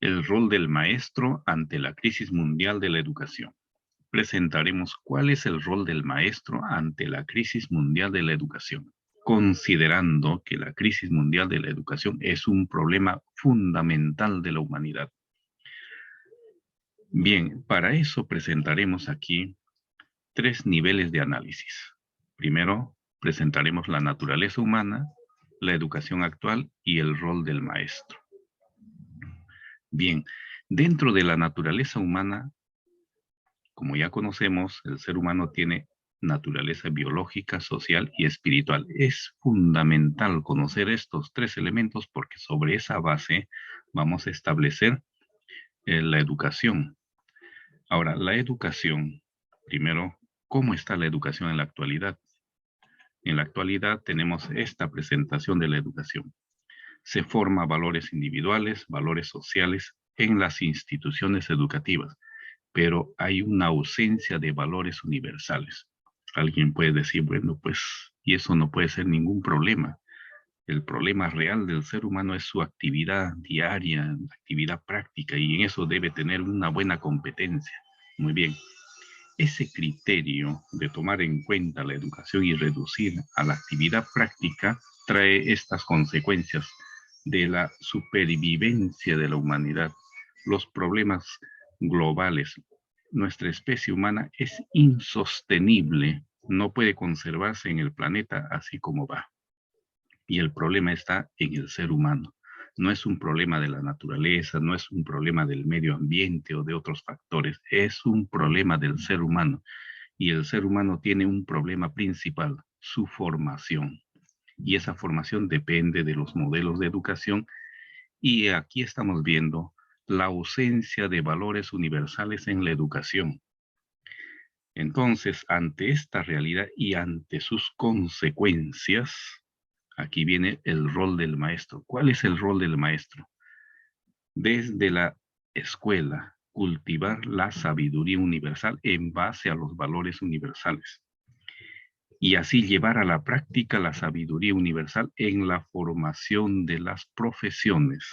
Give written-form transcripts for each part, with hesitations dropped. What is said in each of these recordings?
El rol del maestro ante la crisis mundial de la educación. Presentaremos cuál es el rol del maestro ante la crisis mundial de la educación, considerando que la crisis mundial de la educación es un problema fundamental de la humanidad. Bien, para eso presentaremos aquí tres niveles de análisis. Primero, presentaremos la naturaleza humana, la educación actual y el rol del maestro. Bien, dentro de la naturaleza humana, como ya conocemos, el ser humano tiene naturaleza biológica, social y espiritual. Es fundamental conocer estos tres elementos porque sobre esa base vamos a establecer la educación. Ahora, la educación, primero, ¿cómo está la educación en la actualidad? En la actualidad tenemos esta presentación de la educación. Se forma valores individuales, valores sociales en las instituciones educativas, pero hay una ausencia de valores universales. Alguien puede decir, bueno, pues, y eso no puede ser ningún problema. El problema real del ser humano es su actividad diaria, actividad práctica, y en eso debe tener una buena competencia. Muy bien. Ese criterio de tomar en cuenta la educación y reducir a la actividad práctica trae estas consecuencias de la supervivencia de la humanidad, los problemas globales. Nuestra especie humana es insostenible, no puede conservarse en el planeta así como va. Y el problema está en el ser humano. No es un problema de la naturaleza, no es un problema del medio ambiente o de otros factores, es un problema del ser humano. Y el ser humano tiene un problema principal, su formación. Y esa formación depende de los modelos de educación. Y aquí estamos viendo la ausencia de valores universales en la educación. Entonces, ante esta realidad y ante sus consecuencias, aquí viene el rol del maestro. ¿Cuál es el rol del maestro? Desde la escuela, cultivar la sabiduría universal en base a los valores universales y así llevar a la práctica la sabiduría universal en la formación de las profesiones.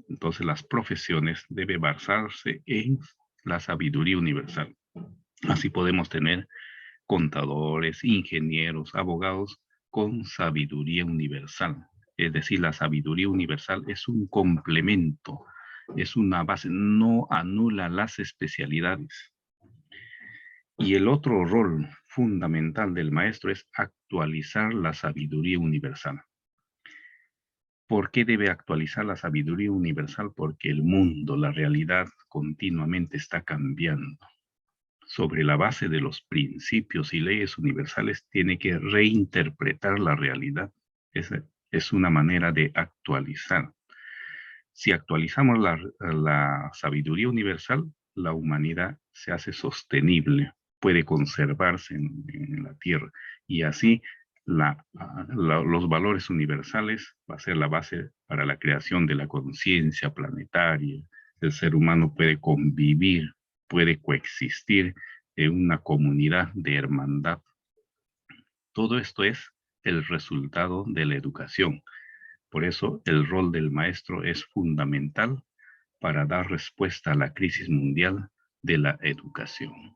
Entonces, las profesiones deben basarse en la sabiduría universal. Así podemos tener contadores, ingenieros, abogados con sabiduría universal. Es decir, la sabiduría universal es un complemento, es una base, no anula las especialidades. Y el otro rol fundamental del maestro es actualizar la sabiduría universal. ¿Por qué debe actualizar la sabiduría universal? Porque el mundo, la realidad continuamente está cambiando. Sobre la base de los principios y leyes universales, tiene que reinterpretar la realidad. Es una manera de actualizar. Si actualizamos la sabiduría universal, la humanidad se hace sostenible, puede conservarse en la tierra y así los valores universales va a ser la base para la creación de la conciencia planetaria. El ser humano puede convivir, puede coexistir en una comunidad de hermandad. Todo esto es el resultado de la educación. Por eso el rol del maestro es fundamental para dar respuesta a la crisis mundial de la educación.